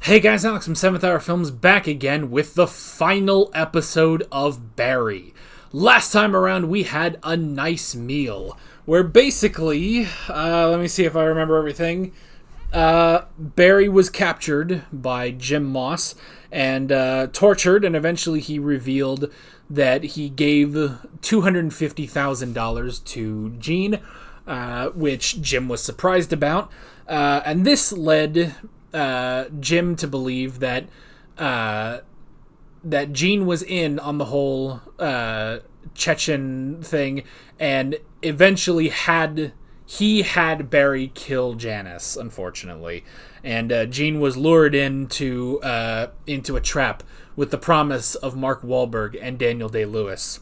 Hey guys, Alex from 7th Hour Films back again with the final episode of Barry. Last time around we had a nice meal where basically, let me see if I remember everything. Barry was captured by Jim Moss and tortured, and eventually he revealed that he gave $250,000 to Gene, which Jim was surprised about. And this led Jim to believe that that Gene was in on the whole Chechen thing, and eventually had Barry kill Janice, unfortunately, and Gene was lured into a trap with the promise of Mark Wahlberg and Daniel Day-Lewis.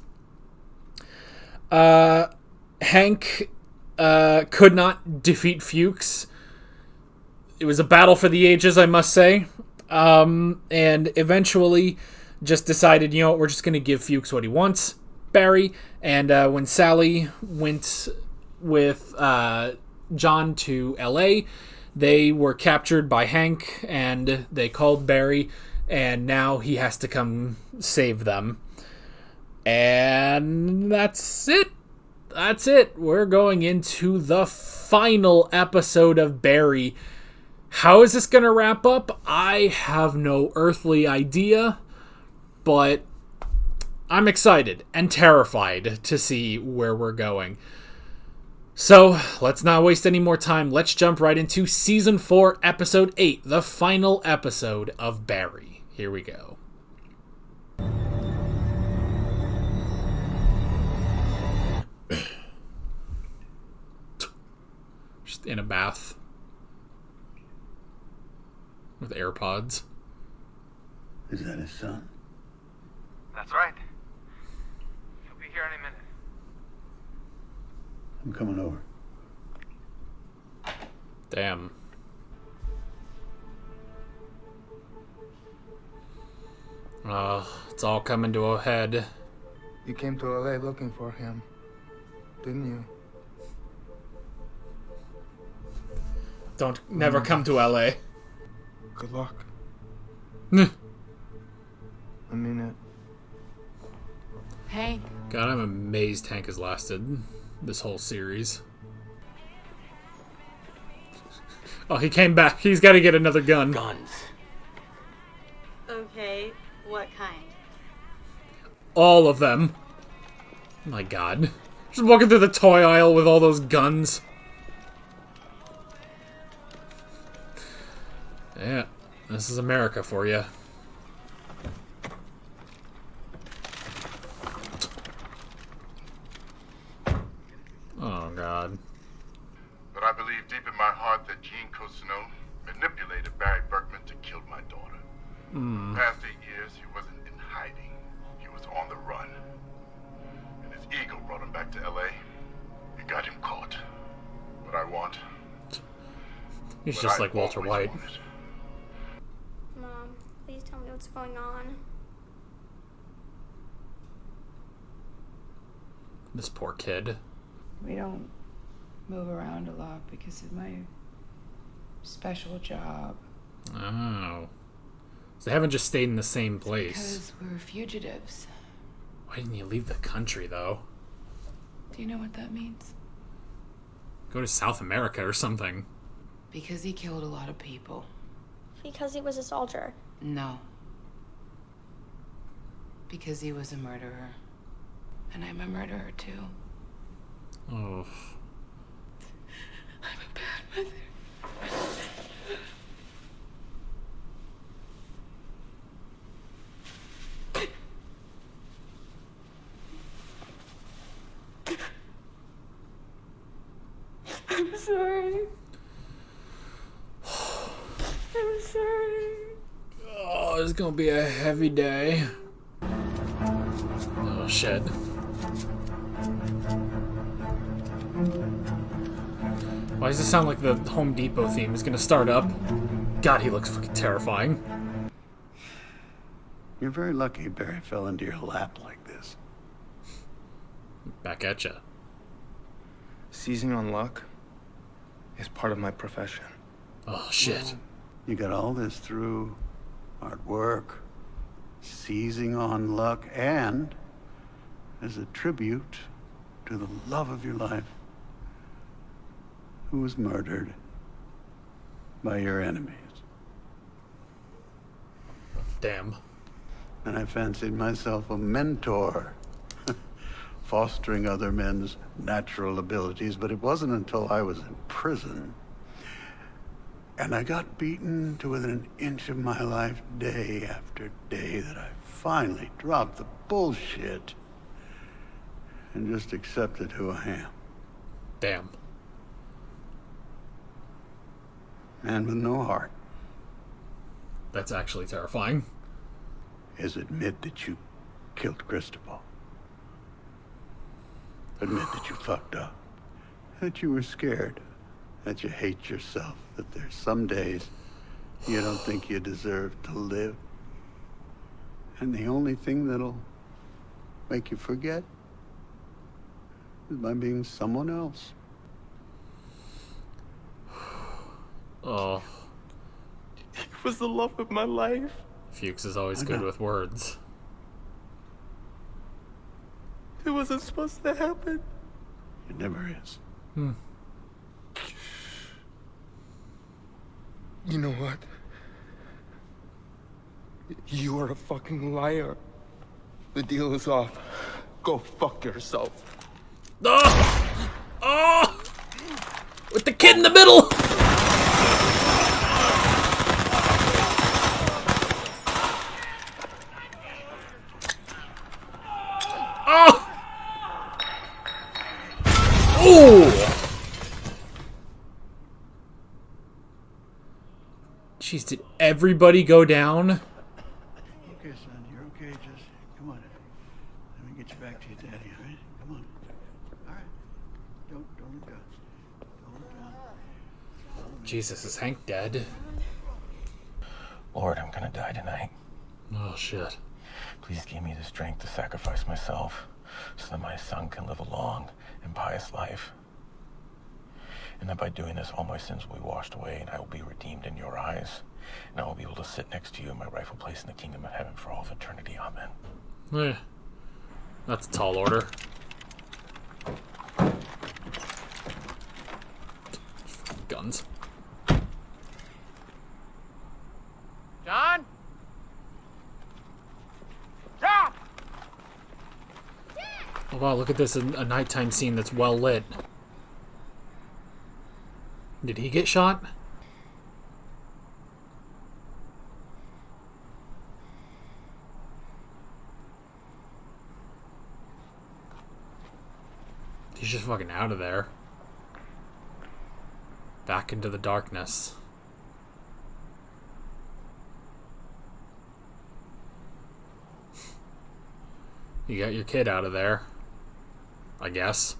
Hank could not defeat Fuchs. It was a battle for the ages, I must say. And eventually just decided, you know what, we're just going to give Fuchs what he wants, Barry. And when Sally went with John to L.A., they were captured by Hank, and they called Barry, and now he has to come save them. And that's it. That's it. We're going into the final episode of Barry. How is this going to wrap up? I have no earthly idea, but I'm excited and terrified to see where we're going. So, let's not waste any more time. Let's jump right into Season 4, Episode 8, the final episode of Barry. Here we go. Just in a bath. With AirPods. Is that his son? That's right. He'll be here any minute. I'm coming over. Damn. It's all coming to a head. You came to LA looking for him, didn't you? Never come to LA. Good luck. I mean it. Hey. God, I'm amazed Hank has lasted this whole series. Oh, he came back. He's got to get another gun. Guns. Okay, what kind? All of them. My God. Just walking through the toy aisle with all those guns. Yeah, this is America for you. Oh, God. But I believe deep in my heart that Gene Cousineau manipulated Barry Berkman to kill my daughter. The past 8 years, he wasn't in hiding. He was on the run. And his ego brought him back to L.A. and got him caught. What I want... He's just like Walter White. Mom, please tell me what's going on. This poor kid. We don't move around a lot because of my special job. Oh. So they haven't just stayed in the same place. Because we're fugitives. Why didn't you leave the country, though? Do you know what that means? Go to South America or something. Because he killed a lot of people. Because he was a soldier. No. Because he was a murderer. And I'm a murderer too. Oh. I'm a bad mother. I'm sorry. I'm sorry. Oh, it's gonna be a heavy day. Oh, shit. Why does it sound like the Home Depot theme is gonna start up? God, he looks fucking terrifying. You're very lucky Barry fell into your lap like this. Back at ya. Seizing on luck is part of my profession. Oh, shit. You got all this through hard work, seizing on luck, and as a tribute to the love of your life, who was murdered by your enemies. Damn. And I fancied myself a mentor, fostering other men's natural abilities, but it wasn't until I was in prison and I got beaten to within an inch of my life day after day that I finally dropped the bullshit and just accepted who I am. Damn. Man with no heart. That's actually terrifying. Is admit that you killed Cristobal. Admit that you fucked up. That you were scared. That you hate yourself. That there's some days you don't think you deserve to live. And the only thing that'll make you forget is by being someone else. Oh. He was the love of my life. Fuchs is always I good know. with words. It wasn't supposed to happen. It never is. You know what? You are a fucking liar. The deal is off. Go fuck yourself. Oh! Oh! With the kid in the middle! Oh! Ooh! Jeez, did everybody go down? Okay, son, you're okay. Just come on. Let me get you back to your daddy, all right? Come on. All right. Don't look down. Don't look down. Jesus, is Hank dead? Lord, I'm gonna die tonight. Oh, shit. Please give me the strength to sacrifice myself so that my son can live a long and pious life. And that by doing this, all my sins will be washed away and I will be redeemed in your eyes. And I will be able to sit next to you in my rightful place in the kingdom of heaven for all of eternity. Amen. Eh, that's a tall order. Guns. John? John! Oh wow, look at this, a nighttime scene that's well lit. Did he get shot? He's just fucking out of there. Back into the darkness. You got your kid out of there, I guess.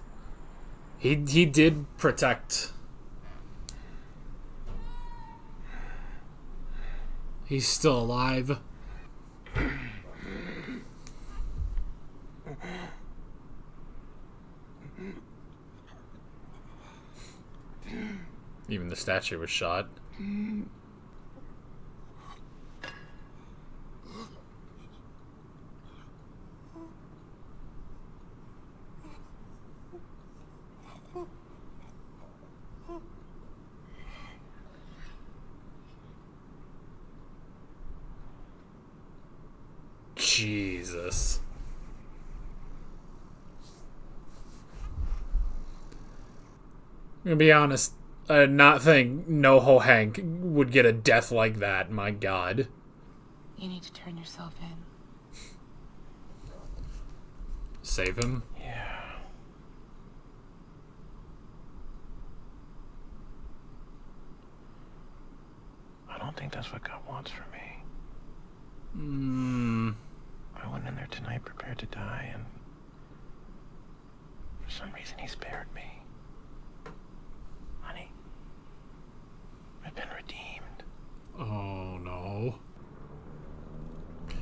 He did protect. He's still alive. Even the statue was shot. Jesus. I'm gonna be honest, I did not think NoHo Hank would get a death like that, my god. You need to turn yourself in. Save him? Yeah. I don't think that's what God wants for me. I went in there tonight prepared to die, and for some reason he spared me. Honey, I've been redeemed. Oh no.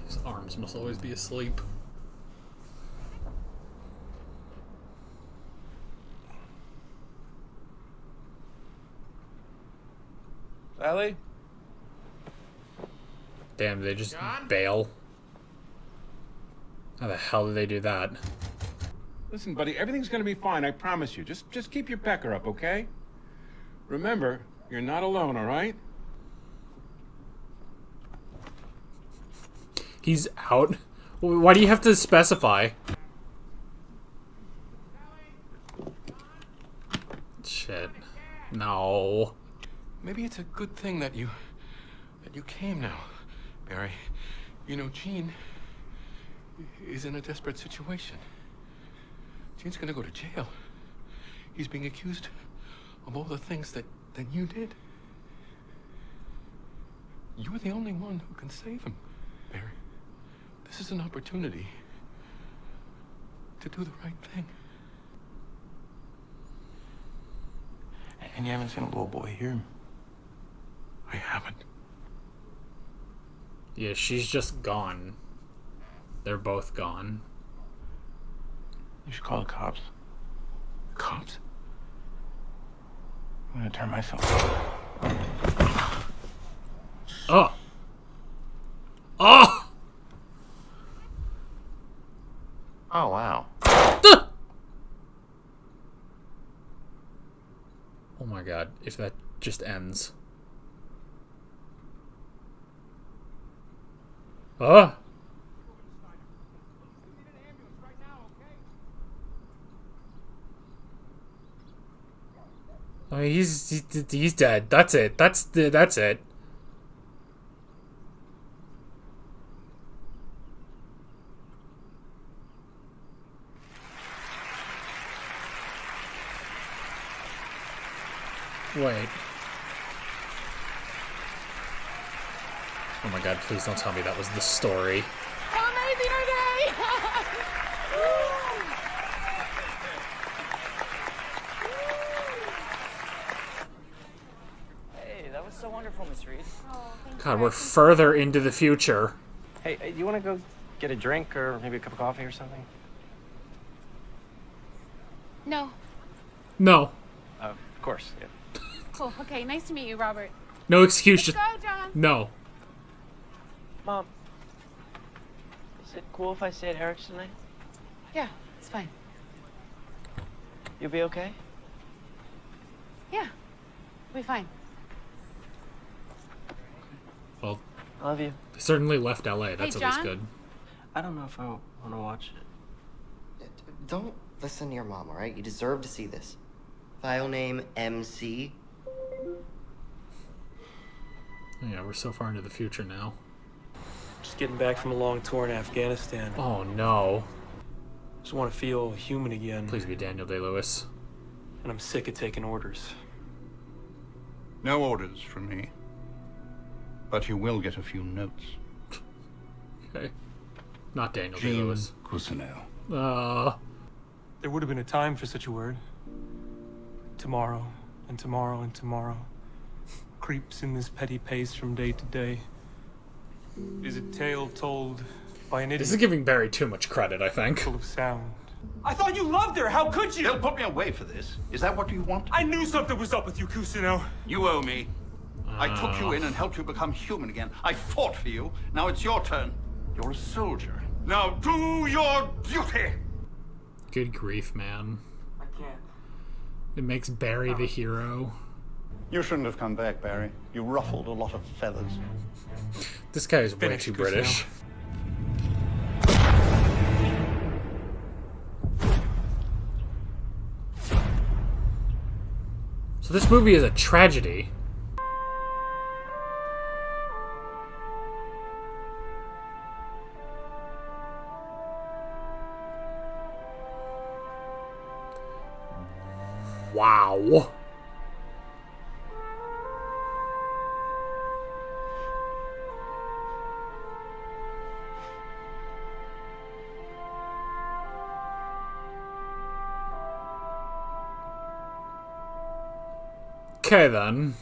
His arms must always be asleep. Sally? damn, they just bail. How the hell did they do that? Listen, buddy, everything's gonna be fine, I promise you. Just keep your pecker up, okay? Remember, you're not alone, all right? He's out? Why do you have to specify? Shit. No. Maybe it's a good thing that you came now, Barry. You know, Gene is in a desperate situation. Gene's gonna go to jail. He's being accused of all the things that you did. You're the only one who can save him, Barry. This is an opportunity to do the right thing. And you haven't seen a little boy here? I haven't. Yeah, she's just gone. They're both gone. You should call the cops. Cops? I'm gonna turn myself off. Oh! Oh! Oh, wow. Oh my god, if that just ends. Oh! I mean, he's dead. That's it. That's it. Wait. Oh my god, please don't tell me that was the story. How amazing are they? Hey, that was so wonderful, Miss Reed. God, we're further into the future. Hey, you want to go get a drink or maybe a cup of coffee or something? No. No. Of course, yeah. Cool. Okay, nice to meet you, Robert. No excuse, Let's just... go, John. No. Mom, is it cool if I stay at Eric's tonight? Yeah, it's fine. You'll be okay? Yeah, we'll be fine. Well, I love you. they certainly left LA. That's Hey, at least John? good. I don't know if I want to watch it. Don't listen to your mom, alright? You deserve to see this. File name MC. Yeah, we're so far into the future now. Just getting back from a long tour in Afghanistan. Oh no. Just want to feel human again. Please be Daniel Day-Lewis. And I'm sick of taking orders. No orders from me. But you will get a few notes. Okay. Not Daniel Gene Day-Lewis. Cousineau. There would have been a time for such a word. Tomorrow, and tomorrow, and tomorrow. Creeps in this petty pace from day to day. Is a tale told by an idiot. This is giving Barry too much credit, I think. Full of sound. I thought you loved her. How could you? They'll put me away for this. Is that what you want? I knew something was up with you, Cousineau. You owe me. I took you in and helped you become human again. I fought for you. Now it's your turn. You're a soldier. Now do your duty! Good grief, man. I can't. It makes Barry the hero. You shouldn't have come back, Barry. You ruffled a lot of feathers. This guy is way Finish, too Cousineau. British. So this movie is a tragedy. Wow. Okay then.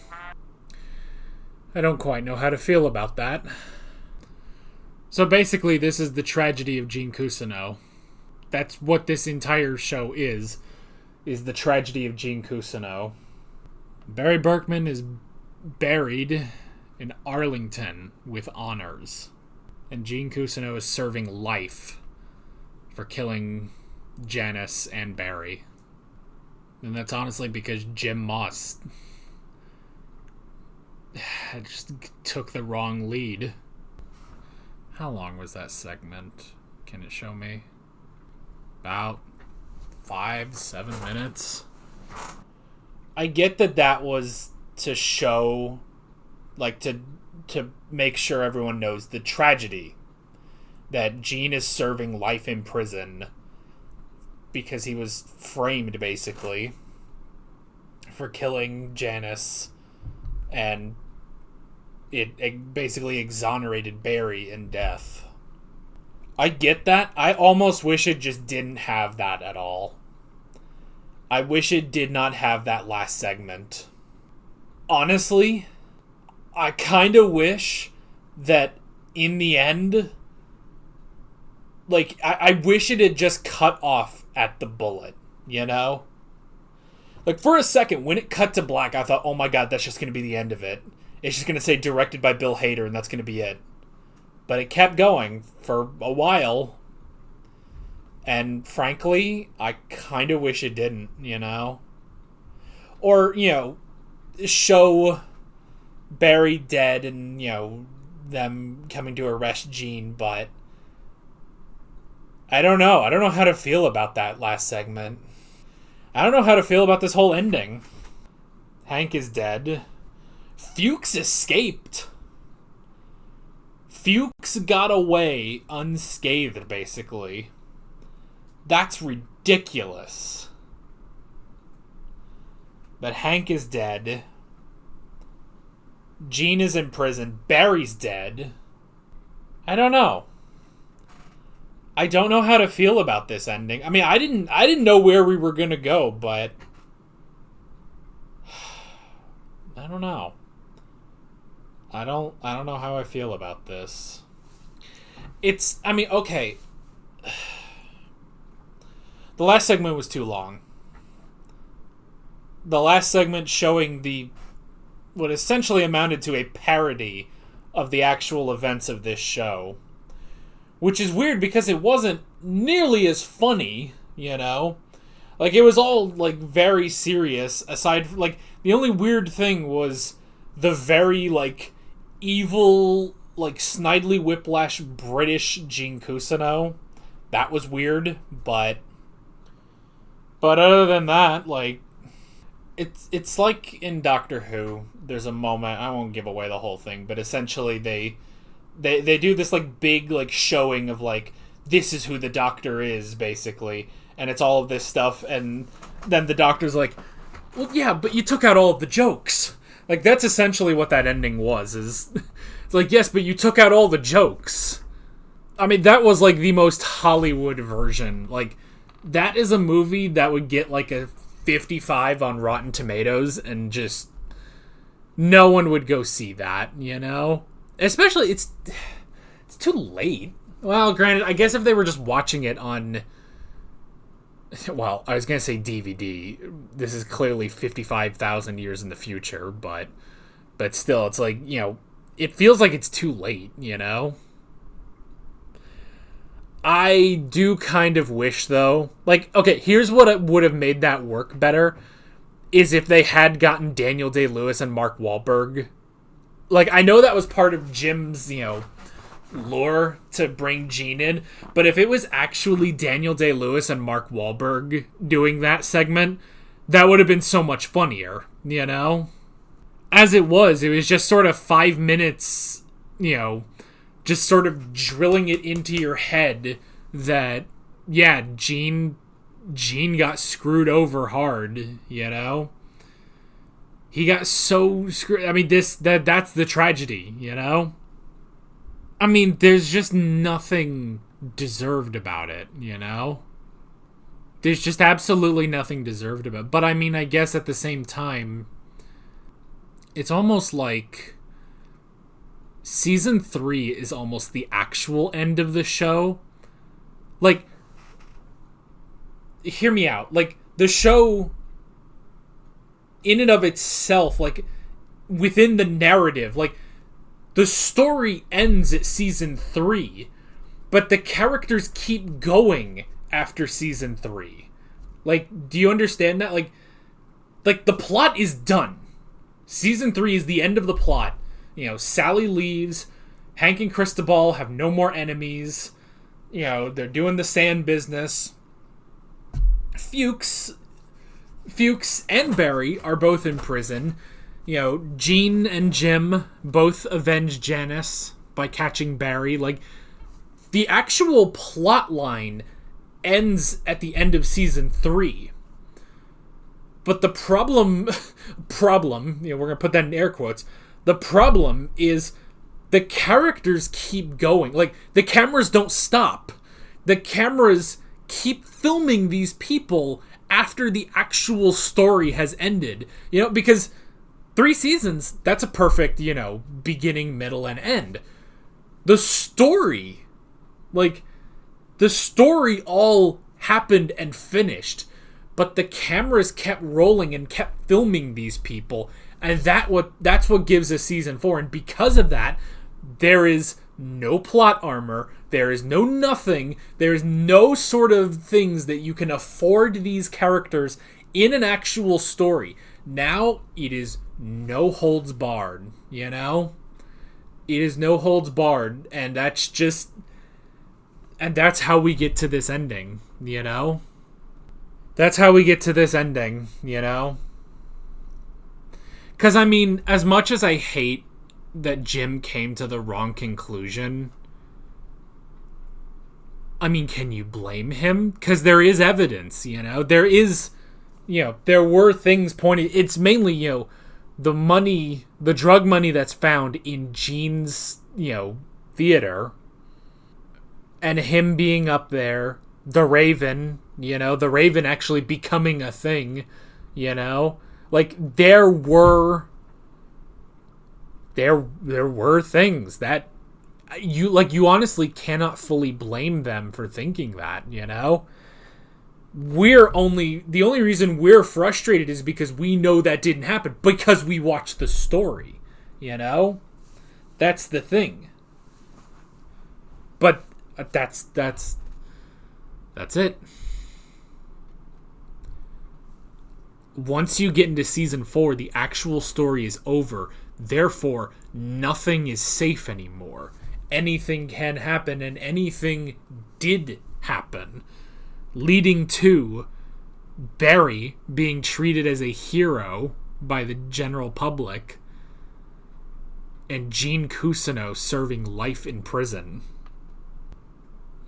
I don't quite know how to feel about that. So basically this is the tragedy of Gene Cousineau. That's what this entire show is the tragedy of Gene Cousineau. Barry Berkman is buried in Arlington with honors. And Gene Cousineau is serving life for killing Janice and Barry. And that's honestly because Jim Moss just took the wrong lead. How long was that segment? Can it show me? About 5-7 minutes. I get that was to show, like, to make sure everyone knows the tragedy that Gene is serving life in prison because he was framed, basically, for killing Janice, and it basically exonerated Barry in death. I get that. I almost wish it just didn't have that at all. I wish it did not have that last segment. Honestly, I kind of wish that in the end, like, I wish it had just cut off at the bullet, you know? Like, for a second, when it cut to black, I thought, oh my god, that's just going to be the end of it. It's just going to say directed by Bill Hader, and that's going to be it. But it kept going for a while. And frankly, I kind of wish it didn't, you know? Or, you know, show Barry dead and, you know, them coming to arrest Gene, but I don't know. I don't know how to feel about that last segment. I don't know how to feel about this whole ending. Hank is dead. Fuchs escaped. Fuchs got away unscathed, basically. That's ridiculous. But Hank is dead. Gene is in prison. Barry's dead. I don't know. I don't know how to feel about this ending. I mean, I didn't know where we were going to go, but I don't know. I don't know how I feel about this. I mean, okay. The last segment was too long. The last segment showing what essentially amounted to a parody of the actual events of this show. Which is weird because it wasn't nearly as funny, you know? Like, it was all, like, very serious, aside from, like, the only weird thing was the very, like, evil, like, Snidely Whiplash British Gene Cousineau. That was weird, but other than that, like, it's like in Doctor Who, there's a moment, I won't give away the whole thing, but essentially they do this, like, big, like, showing of, like, this is who the Doctor is, basically, and it's all of this stuff, and then the Doctor's like, well, yeah, but you took out all of the jokes. Like, that's essentially what that ending was, is, it's like, yes, but you took out all the jokes. I mean, that was, like, the most Hollywood version. Like, that is a movie that would get, like, a 55 on Rotten Tomatoes, and just no one would go see that, you know? Especially, it's too late. Well, granted, I guess if they were just watching it on, well, I was going to say DVD. This is clearly 55,000 years in the future, but still, it's like, you know, it feels like it's too late, you know? I do kind of wish, though, like, okay, here's what would have made that work better, is if they had gotten Daniel Day-Lewis and Mark Wahlberg. Like, I know that was part of Jim's, you know, lure to bring Gene in, but if it was actually Daniel Day-Lewis and Mark Wahlberg doing that segment, that would have been so much funnier, you know? As it was just sort of 5 minutes, you know, just sort of drilling it into your head that, yeah, Gene got screwed over hard, you know? He got so screwed. I mean, that's the tragedy, you know? I mean, there's just nothing deserved about it, you know? There's just absolutely nothing deserved about it. But I mean, I guess at the same time, it's almost like season 3 is almost the actual end of the show. Like, hear me out. Like, the show, in and of itself, like, within the narrative, like, the story ends at season 3, but the characters keep going after season 3. Like, do you understand that? Like the plot is done. Season 3 is the end of the plot. You know, Sally leaves. Hank and Cristobal have no more enemies. You know, they're doing the sand business. Fuchs and Barry are both in prison. You know, Gene and Jim both avenge Janice by catching Barry. Like, the actual plot line ends at the end of season 3. But the problem, you know, we're going to put that in air quotes. The problem is the characters keep going. Like, the cameras don't stop. The cameras keep filming these people after the actual story has ended. You know, because 3 seasons, that's a perfect, you know, beginning, middle, and end. The story all happened and finished, but the cameras kept rolling and kept filming these people, and that's what gives us season 4. And because of that, there is no plot armor, there is no nothing, there is no sort of things that you can afford these characters in an actual story. Now it is no holds barred, you know? It is no holds barred, and that's how we get to this ending, you know? That's how we get to this ending, you know? Because, I mean, as much as I hate that Jim came to the wrong conclusion, I mean, can you blame him? Because there is evidence, you know? There is, you know, there were things pointed. It's mainly, you know, the drug money that's found in Gene's, you know, theater, and him being up there, the Raven, you know, the Raven actually becoming a thing, you know? Like, there were things that you honestly cannot fully blame them for thinking that, you know? The only reason we're frustrated is because we know that didn't happen, because we watched the story, you know? That's the thing. But that's it. Once you get into season 4, the actual story is over. Therefore, nothing is safe anymore. Anything can happen, and anything did happen, leading to Barry being treated as a hero by the general public, and Gene Cousineau serving life in prison.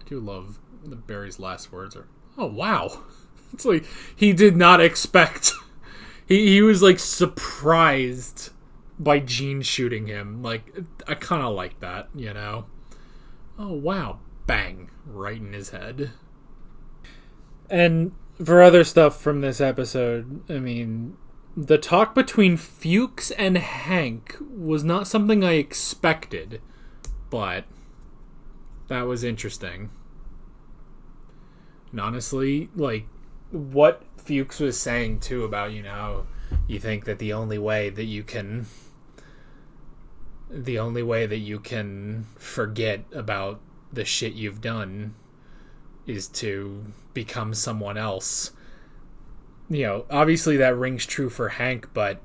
I do love that Barry's last words are, "Oh, wow." It's like, he did not expect... He was, like, surprised by Gene shooting him. Like, I kind of like that, you know? Oh, wow. Bang. Right in his head. And for other stuff from this episode, I mean, the talk between Fuchs and Hank was not something I expected, but that was interesting. And honestly, like, what Fuchs was saying, too, about, you know, you think that the only way that you can forget about the shit you've done is to become someone else. You know, obviously that rings true for Hank, but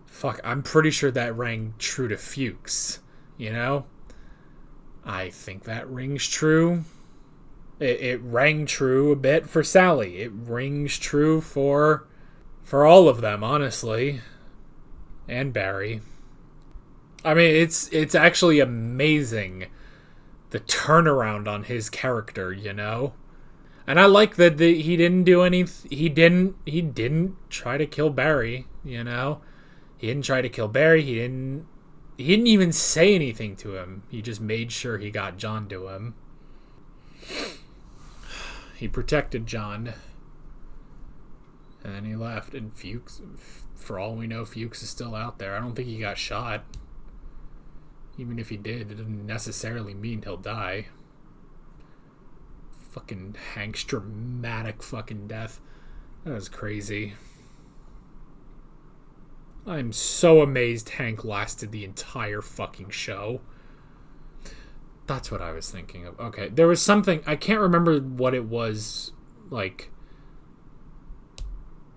fuck, I'm pretty sure that rang true to Fuchs, you know? I think that rings true. It rang true a bit for Sally. It rings true for all of them, honestly. And Barry. I mean, it's actually amazing, the turnaround on his character, you know? And I like that he didn't do anything. He didn't try to kill Barry, you know? He didn't try to kill Barry. He didn't even say anything to him. He just made sure he got John to him. He protected John. And then he left. And Fuchs, for all we know, Fuchs is still out there. I don't think he got shot. Even if he did, it doesn't necessarily mean he'll die. Fucking Hank's dramatic fucking death. That was crazy. I'm so amazed Hank lasted the entire fucking show. That's what I was thinking of. Okay, there was something, I can't remember what it was, like,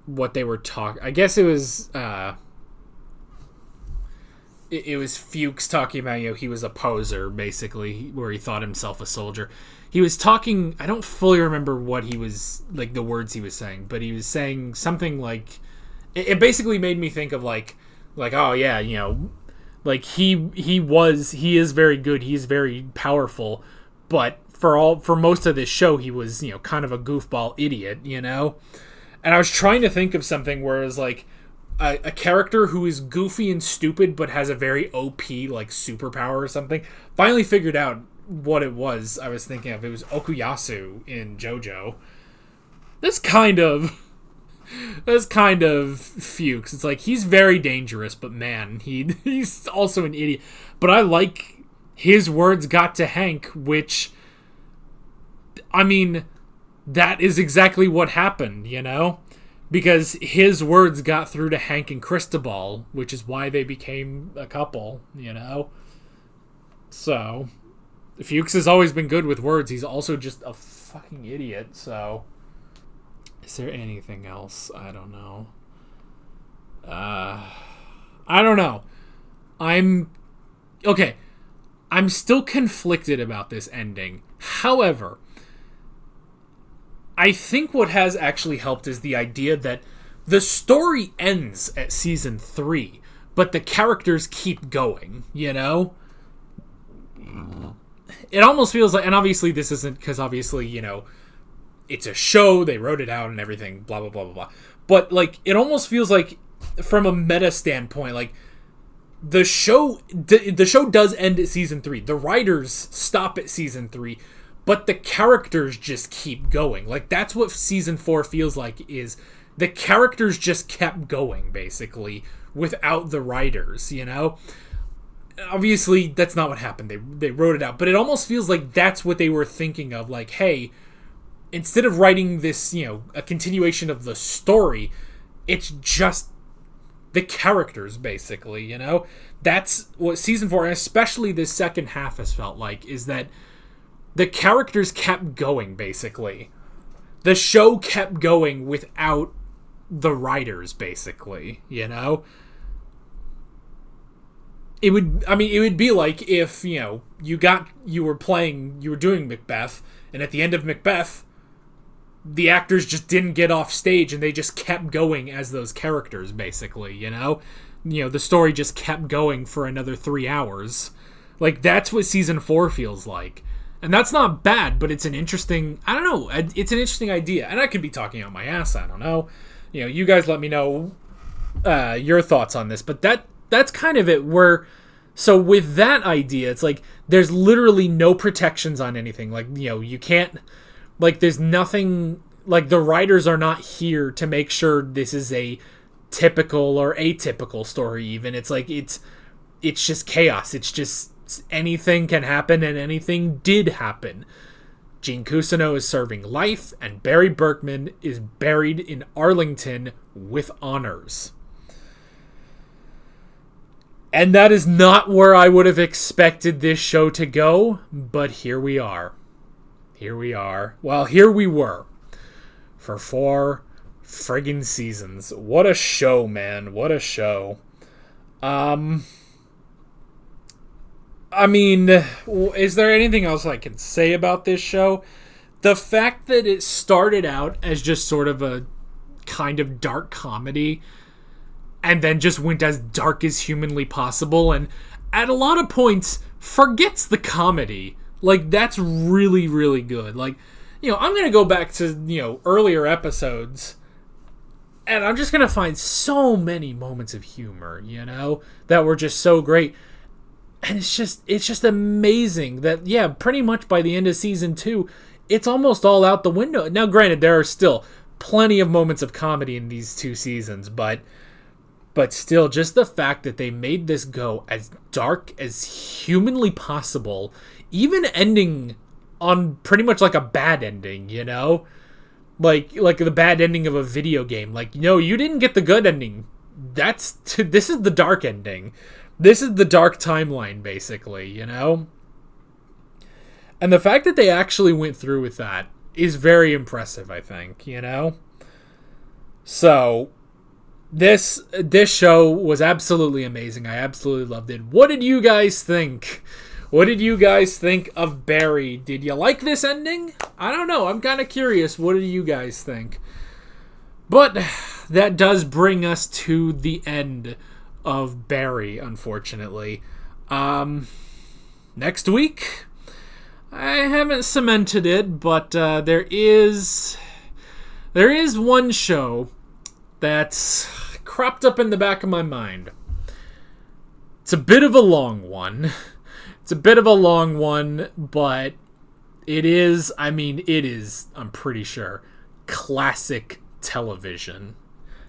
what they were talking, I guess it was, it was Fuchs talking about, he was a poser, basically, where he thought himself a soldier. He was talking, I don't fully remember what he was, like, the words he was saying, but he was saying something like, it basically made me think of, like, oh, yeah, like, he is very good, he is very powerful, but for most of this show, he was, kind of a goofball idiot, And I was trying to think of something where it was, like, a character who is goofy and stupid but has a very OP, like, superpower or something. Finally figured out what it was I was thinking of. It was Okuyasu in JoJo. That's kind of Fuchs. It's like, he's very dangerous, but man, he's also an idiot. But I like his words got to Hank, which, I mean, that is exactly what happened, Because his words got through to Hank and Cristobal, which is why they became a couple, So, Fuchs has always been good with words. He's also just a fucking idiot, so. Is there anything else? I don't know. I don't know. Okay. I'm still conflicted about this ending. However, I think what has actually helped is the idea that the story ends at season 3, but the characters keep going, It almost feels like, and obviously this isn't, because obviously, it's a show, they wrote it out and everything, blah, blah, blah, blah, blah. But, like, it almost feels like, from a meta standpoint, like, the show does end at season 3. The writers stop at season 3. But the characters just keep going. Like, that's what season 4 feels like, is the characters just kept going, basically, without the writers, Obviously, that's not what happened. They wrote it out. But it almost feels like that's what they were thinking of. Like, hey, instead of writing this, a continuation of the story, it's just the characters, basically, That's what season 4, and especially this second half, has felt like, is that the characters kept going, basically. The show kept going without the writers, basically, It would be like if, you were doing Macbeth, and at the end of Macbeth, the actors just didn't get off stage, and they just kept going as those characters, basically, the story just kept going for another 3 hours. Like, that's what season 4 feels like. And that's not bad, but it's an interesting, I don't know, it's an interesting idea. And I could be talking out my ass, I don't know. You guys let me know your thoughts on this. But that's kind of it, so with that idea, it's like, there's literally no protections on anything. Like, you can't, like, there's nothing, like, the writers are not here to make sure this is a typical or atypical story even. It's like, it's just chaos. It's just, anything can happen, and anything did happen. Gene Cousineau is serving life, and Barry Berkman is buried in Arlington with honors. And that is not where I would have expected this show to go, but here we are. Well, here we were. For 4 friggin' seasons. What a show, man. What a show. I mean, is there anything else I can say about this show? The fact that it started out as just sort of a kind of dark comedy, and then just went as dark as humanly possible, and at a lot of points forgets the comedy. Like, that's really, really good. Like, I'm going to go back to, earlier episodes, and I'm just going to find so many moments of humor, that were just so great. And it's just amazing that, yeah, pretty much by the end of season 2, it's almost all out the window. Now, granted, there are still plenty of moments of comedy in these 2 seasons, but still, just the fact that they made this go as dark as humanly possible, even ending on pretty much like a bad ending, like the bad ending of a video game. Like, no, you didn't get the good ending. this is the dark ending. This is the dark timeline, basically, you know? And the fact that they actually went through with that is very impressive, I think, you know? So, this show was absolutely amazing. I absolutely loved it. What did you guys think? What did you guys think of Barry? Did you like this ending? I don't know. I'm kind of curious. What do you guys think? But that does bring us to the end of Barry, unfortunately. Next week, I haven't cemented it, but there is one show that's cropped up in the back of my mind. It's a bit of a long one. But it is, I'm pretty sure, classic television.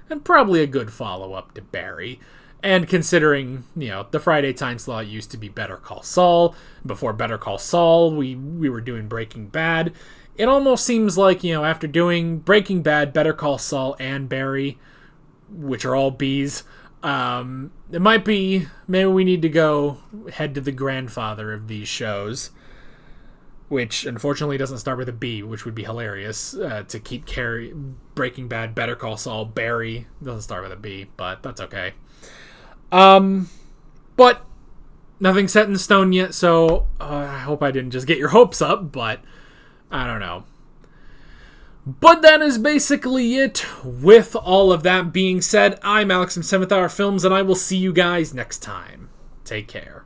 And probably a good follow-up to Barry. And considering, the Friday time slot used to be Better Call Saul. Before Better Call Saul, we were doing Breaking Bad. It almost seems like, after doing Breaking Bad, Better Call Saul, and Barry, which are all B's, it might be, maybe we need to go head to the grandfather of these shows, which unfortunately doesn't start with a B, which would be hilarious, to keep Breaking Bad, Better Call Saul, Barry, doesn't start with a B, but that's okay. But nothing's set in stone yet, so I hope I didn't just get your hopes up, but I don't know. But that is basically it. With all of that being said, I'm Alex from 7th Hour Films, and I will see you guys next time. Take care.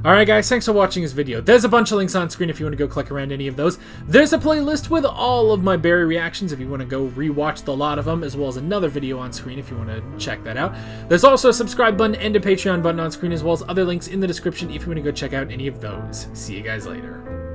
Alright guys, thanks for watching this video. There's a bunch of links on screen if you want to go click around any of those. There's a playlist with all of my Barry reactions if you want to go rewatch the lot of them, as well as another video on screen if you want to check that out. There's also a subscribe button and a Patreon button on screen, as well as other links in the description if you want to go check out any of those. See you guys later.